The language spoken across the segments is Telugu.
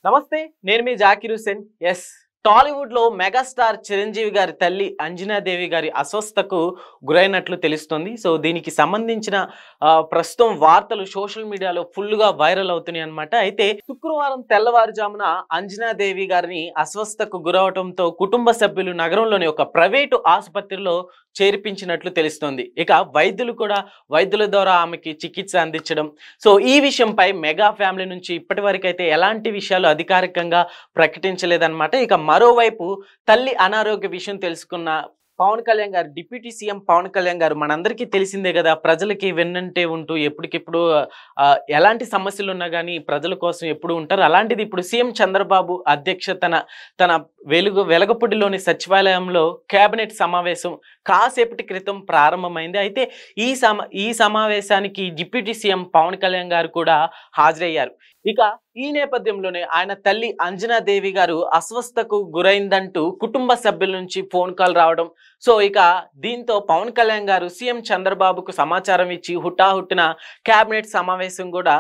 నమస్తే, నేను మీ జాకిర్ హుసేన్. టాలీవుడ్ లో మెగాస్టార్ చిరంజీవి గారి తల్లి అంజనాదేవి గారి అస్వస్థకు గురైనట్లు తెలుస్తుంది. సో దీనికి సంబంధించిన ప్రస్తుతం వార్తలు సోషల్ మీడియాలో ఫుల్ గా వైరల్ అవుతున్నాయి అన్నమాట. అయితే శుక్రవారం తెల్లవారుజామున అంజనాదేవి గారిని అస్వస్థకు గురవడంతో కుటుంబ సభ్యులు నగరంలోని ఒక ప్రైవేటు ఆసుపత్రిలో చేర్పించినట్లు తెలుస్తోంది. ఇక వైద్యుల ద్వారా ఆమెకి చికిత్స అందించడం. సో ఈ విషయంపై మెగా ఫ్యామిలీ నుంచి ఇప్పటి వరకు అయితే ఎలాంటి విషయాలు అధికారికంగా ప్రకటించలేదన్నమాట. ఇక మరోవైపు తల్లి అనారోగ్య విషయం తెలుసుకున్న పవన్ కళ్యాణ్ గారు, డిప్యూటీ సీఎం పవన్ కళ్యాణ్ గారు మనందరికీ తెలిసిందే కదా, ప్రజలకి వెన్నంటే ఉంటూ ఎప్పటికెప్పుడు ఎలాంటి సమస్యలు ఉన్నా కానీ ప్రజల కోసం ఎప్పుడు ఉంటారు. అలాంటిది ఇప్పుడు సీఎం చంద్రబాబు అధ్యక్షతన తన వెలగపూడిలోని సచివాలయంలో కేబినెట్ సమావేశం కాసేపటి క్రితం ప్రారంభమైంది. అయితే ఈ సమావేశానికి డిప్యూటీ సీఎం పవన్ కళ్యాణ్ గారు కూడా హాజరయ్యారు. ఇక ఈ నేపథ్యంలోనే ఆయన తల్లి అంజనాదేవి గారు అస్వస్థకు గురైందంటూ కుటుంబ సభ్యుల నుంచి ఫోన్ కాల్ రావడం. సో ఇక దీంతో పవన్ కళ్యాణ్ గారు సీఎం చంద్రబాబుకు సమాచారం ఇచ్చి హుటాహుట్టిన కేబినెట్ సమావేశం కూడా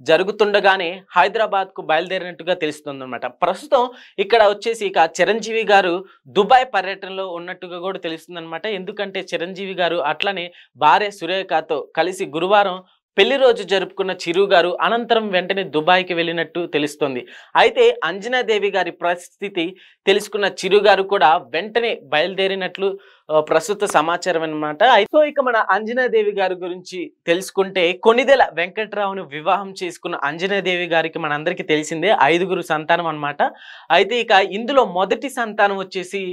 జరుగుతుండగానే హైదరాబాద్ కు బయలుదేరినట్టుగా తెలుస్తుంది అనమాట. ప్రస్తుతం ఇక్కడ వచ్చేసి ఇక చిరంజీవి గారు దుబాయ్ పర్యటనలో ఉన్నట్టుగా కూడా తెలుస్తుంది అనమాట. ఎందుకంటే చిరంజీవి గారు అట్లనే భార్య సురేఖతో కలిసి గురువారం పెళ్లి రోజు జరుపుకున్న చిరు గారు అనంతరం వెంటనే దుబాయ్కి వెళ్ళినట్టు తెలుస్తుంది. అయితే అంజనాదేవి గారి పరిస్థితి తెలుసుకున్న చిరు గారు కూడా వెంటనే బయలుదేరినట్లు ప్రస్తుత సమాచారం అన్నమాట. అయితే ఇక మన అంజనాదేవి గారి గురించి తెలుసుకుంటే కొణిదెల వెంకట్రావును వివాహం చేసుకున్న అంజనాదేవి గారికి మనందరికీ తెలిసిందే 5గురు సంతానం అన్నమాట. అయితే ఇక ఇందులో మొదటి సంతానం వచ్చేసి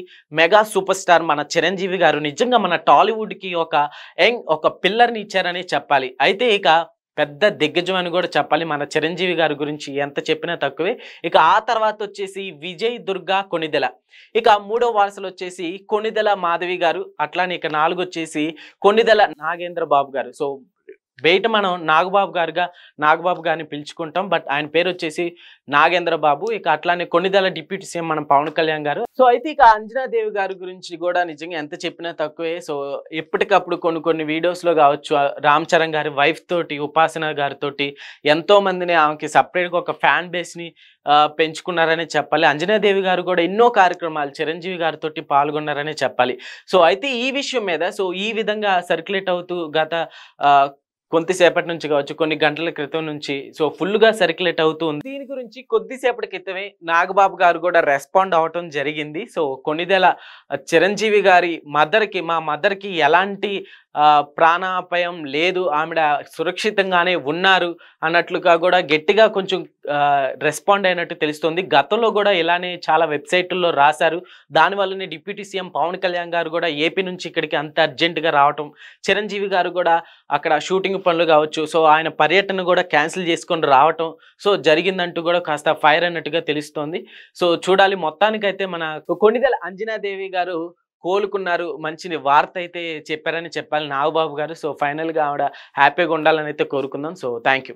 మెగా సూపర్ స్టార్ మన చిరంజీవి గారు నిజంగా మన టాలీవుడ్ కి ఒక పిల్లర్ని ఇచ్చారని చెప్పాలి. అయితే ఇక పెద్ద దిగ్గజం అని కూడా చెప్పాలి. మన చిరంజీవి గారి గురించి ఎంత చెప్పినా తక్కువే. ఇక ఆ తర్వాత వచ్చేసి విజయ్ దుర్గా కొణిదెల, ఇక మూడో వరుసలో వచ్చేసి కొణిదెల మాధవి గారు, అట్లానే ఇక 4 వచ్చేసి కొణిదెల నాగేంద్ర బాబు గారు. సో బయట మనం నాగబాబు గారిని పిలుచుకుంటాం, బట్ ఆయన పేరు వచ్చేసి నాగేంద్ర బాబు. ఇక అట్లానే కొణిదెల డిప్యూటీ సీఎం మనం పవన్ కళ్యాణ్ గారు. సో అయితే ఇక అంజనాదేవి గారి గురించి కూడా నిజంగా ఎంత చెప్పినా తక్కువే. సో ఎప్పటికప్పుడు కొన్ని వీడియోస్ లో కావచ్చు రామ్ చరణ్ గారి వైఫ్ తోటి, ఉపాసన గారితోటి ఎంతో మందిని ఆమెకి సపరేట్ గా ఒక ఫ్యాన్ బేస్ ని పెంచుకున్నారనే చెప్పాలి. అంజనాదేవి గారు కూడా ఎన్నో కార్యక్రమాలు చిరంజీవి గారితో పాల్గొన్నారనే చెప్పాలి. సో అయితే ఈ విషయం మీద ఈ విధంగా సర్క్యులేట్ అవుతూ గత కొంతసేపటి నుంచి కావచ్చు, కొన్ని గంటల క్రితం నుంచి ఫుల్ గా సర్క్యులేట్ అవుతూ ఉంది. దీని గురించి కొద్దిసేపటి క్రితమే నాగబాబు గారు కూడా రెస్పాండ్ అవటం జరిగింది. సో కొణిదెల చిరంజీవి గారి మా మదర్ కి ఎలాంటి ప్రాణాపాయం లేదు, ఆవిడ సురక్షితంగానే ఉన్నారు అన్నట్లుగా కూడా గట్టిగా కొంచెం రెస్పాండ్ అయినట్టు తెలుస్తుంది. గతంలో కూడా ఇలానే చాలా వెబ్సైట్ల్లో రాశారు. దానివల్లనే డిప్యూటీ సీఎం పవన్ కళ్యాణ్ గారు కూడా ఏపీ నుంచి ఇక్కడికి అంత అర్జెంటుగా రావటం, చిరంజీవి గారు కూడా అక్కడ షూటింగ్ పనులు కావచ్చు, సో ఆయన పర్యటన కూడా క్యాన్సిల్ చేసుకొని రావటం జరిగిందంటూ కూడా కాస్త ఫైర్ అన్నట్టుగా తెలుస్తోంది. సో చూడాలి. మొత్తానికైతే మన కొణిదెల అంజనాదేవి గారు కోలుకున్నారు, మంచి వార్త అయితే చెప్పారని చెప్పాలి నాగబాబు గారు. సో ఫైనల్ గా ఆవిడ హ్యాపీగా ఉండాలని అయితే కోరుకుందాం. So thank you.